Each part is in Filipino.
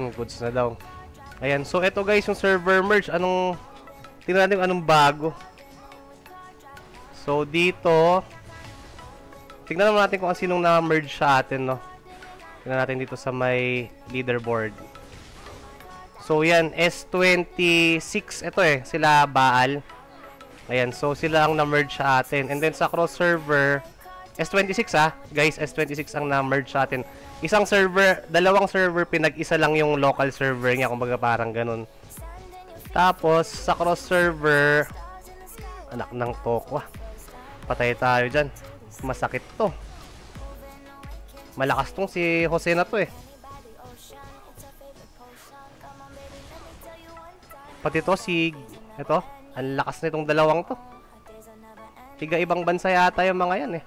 Ayan, goods na daw. Ayan, so ito guys yung server merge. Tingnan natin anong bago. So dito, tingnan natin kung sinong na-merge sa atin, no? Tingnan natin dito sa may leaderboard. So yan, S26, ito sila Baal. Ayan, so sila ang na-merge sa atin. And then sa cross server, S26 guys, S26 ang na-merge sa atin. Isang server, dalawang server, pinag-isa lang yung local server niya, kumbaga parang ganun. Tapos, sa cross server, anak ng tokwa. Patay tayo dyan. Masakit to. Malakas tong si Jose na to Pati to si, ito, ang lakas nitong dalawang to. Tiga ibang bansa yata yung mga yan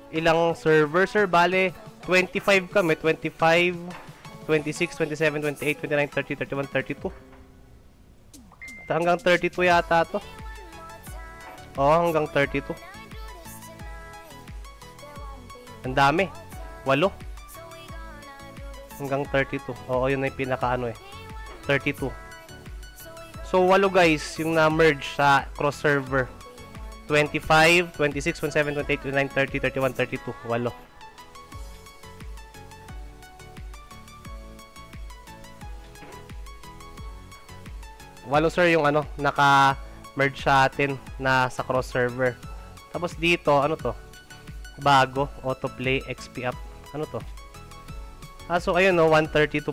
Ilang server, sir? Bale, 25 kami. 25, 26, 27, 28, 29, 30, 31, 32. Hanggang 32 yata to. Oo, hanggang 32. Ang dami. 8. Hanggang 32. Oo, yun na yung pinaka 32. So, 8 guys yung na-merge sa cross-server. 25, 26, 27, 28, 29, 30, 31, 32. 8. Walo sir yung naka-merge sa atin na sa cross-server. Tapos dito, ano to? Bago, autoplay, XP up. Ano to? So ayun 132%.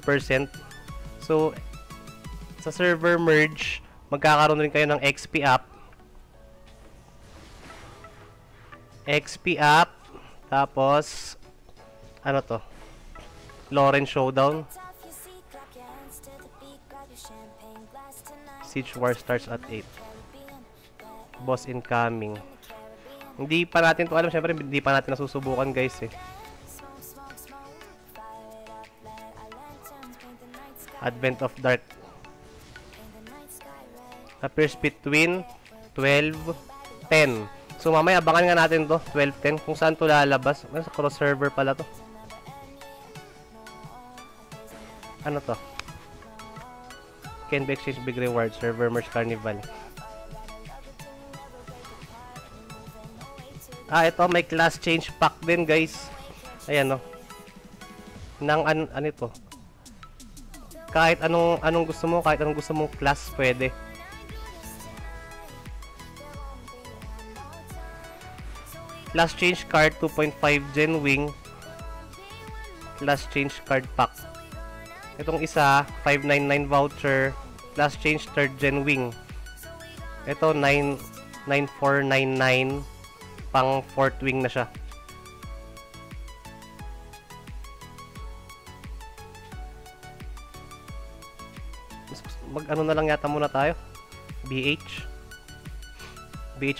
So, sa server merge, magkakaroon rin kayo ng XP up. XP up, tapos ano to? Lawrence Showdown. Siege War starts at 8. Boss incoming. Hindi pa natin to alam, syempre hindi pa natin nasusubukan guys Advent of Dark appears between 12:10. So mamaya abangan nga natin to 12:10 kung saan to lalabas. Sa cross server pala to. Ano to? Can be exchange big reward server merge carnival. Ito may class change pack din guys. Ayan nang ano ito. Kahit anong gusto mo, kahit anong gusto mong class pwede. Class change card 2.5 Gen Wing. Class change card pack. Itong isa 599 voucher. Class change 3rd Gen Wing. Ito 9499 pang 4th wing na siya. Mag-ano na lang yata muna tayo. BH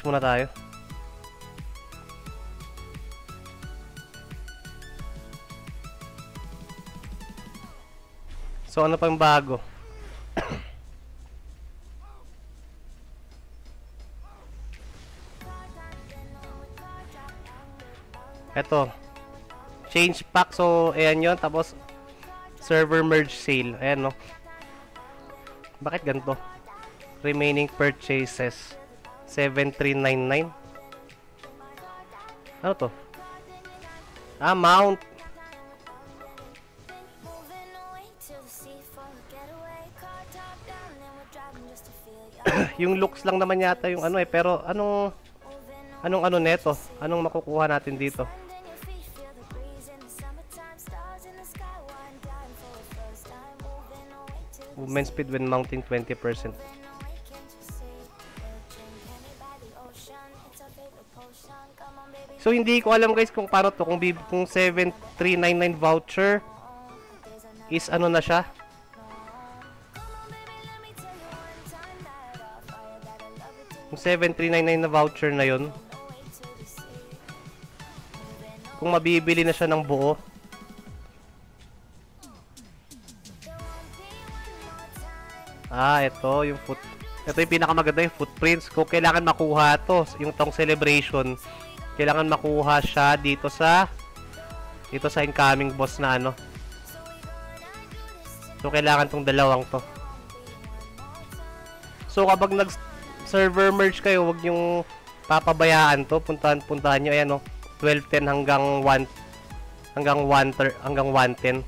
muna tayo. So ano pang bago? Ito. Change pack. So ayan yun. Tapos server merge sale. Ayan Bakit ganito? Remaining purchases 7399. Ano to? Mount. Yung looks lang naman yata yung pero anong neto? Anong makukuha natin dito? Movement speed when mounting 20%. So hindi ko alam guys kung paano to, kung 7399 voucher is na siya. Kung 7399 na voucher na yun, kung mabibili na siya ng buo. Ito yung ito yung pinakamaganda, yung footprints. Kung kailangan makuha to, yung tong celebration, kailangan makuha siya dito sa dito sa incoming boss na ano. So kailangan tong dalawang to. So kapag nag-server merge kayo, wag yung papabayaan to. Puntahan nyo, ayan, no? 12:10 hanggang 1:10.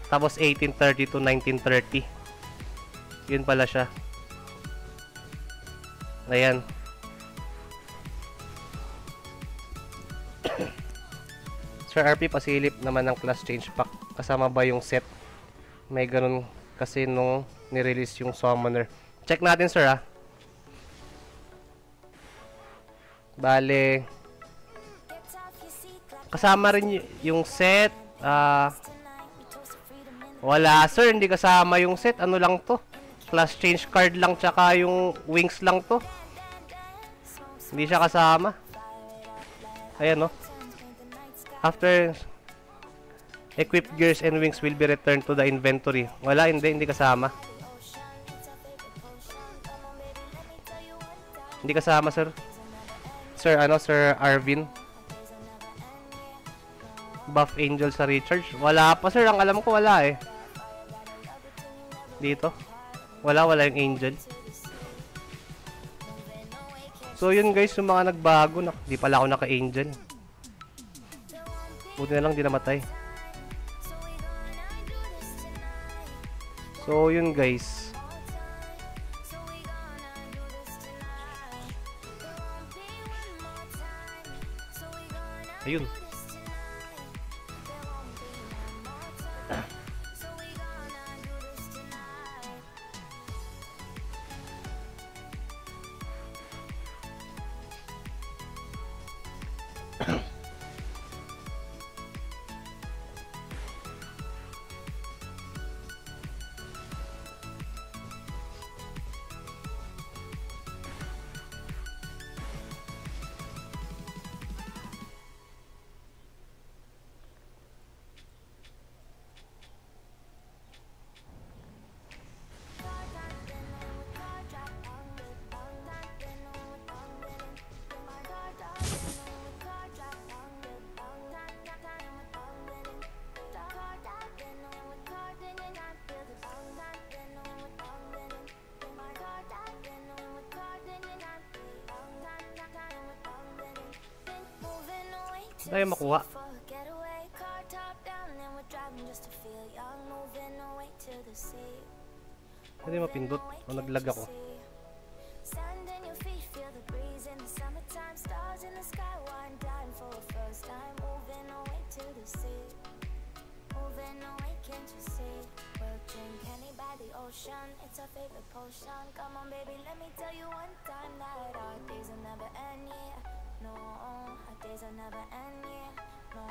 Tapos 18:30 to 19:30. Yun pala siya. Ayan. Sir RP, pasilip naman ng class change pack. Kasama ba yung set? May ganun kasi nung nirelease yung summoner. Check natin, sir, ah. Bale, kasama rin yung set. Wala, sir, hindi kasama yung set. Ano lang to? Class change card lang, tsaka yung wings lang to. Hindi siya kasama. Ayan, no? After equipped gears and wings will be returned to the inventory. Wala, hindi kasama. Hindi kasama, sir. Sir Arvin. Buff Angel sa recharge. Wala pa, sir. Ang alam ko, wala eh. Dito. Wala yung Angel. So, yun guys, yung mga nagbago. Di pala ako naka-Angel. Buti na lang, di namatay. So, yun guys. Ayun. Tayo makuha. Hindi mapindot. O naglag ako. No, our days are never end, yeah. No,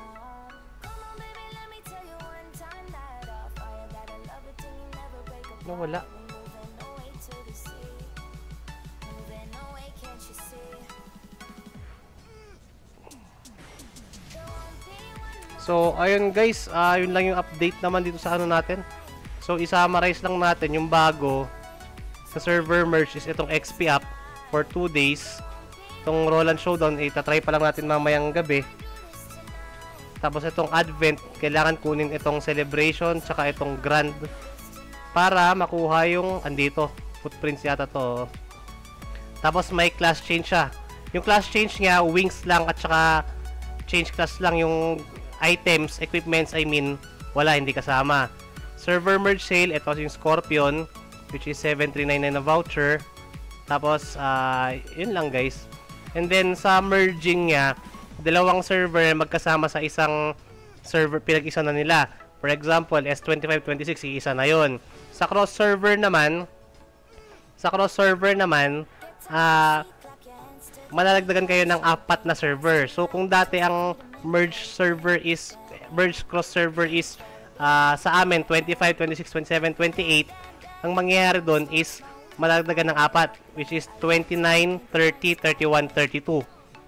come on, baby, let me tell you one time that our fire got a love it till you never break apart. Nawala. We're moving away to the sea. Moving away, can't you see? So, ayun guys, yun lang yung update naman dito sa ano natin. So, i-summarize lang natin yung bago sa server merge is itong XP app for 2 days. Itong Roland Showdown, itatry pa lang natin mamayang gabi. Tapos itong Advent, kailangan kunin itong Celebration, tsaka itong Grand para makuha yung, andito, footprints yata to. Tapos may class change siya. Yung class change niya, wings lang at tsaka change class lang yung items, equipments, I mean, wala, hindi kasama. Server merge sale, ito yung Scorpion, which is 7399 na voucher. Tapos, yun lang guys. And then, sa merging niya, dalawang server magkasama sa isang server, pinag-isa na nila. For example, S2526, iisa na yun. Sa cross server naman, malalagdagan kayo ng 4 na server. So, kung dati ang merge cross server is sa amin, 25, 26, 27, 28, ang mangyayari doon is malagdagan ng 4, which is 29, 30, 31, 32.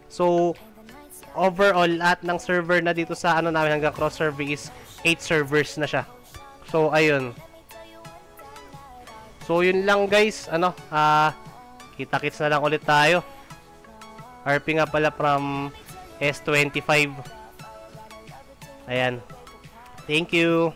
So, overall, lahat ng server na dito sa ano namin hanggang cross server is 8 servers na siya. So, ayun. So, yun lang guys. Kita-kits na lang ulit tayo. RP nga pala from S25. Ayan. Thank you.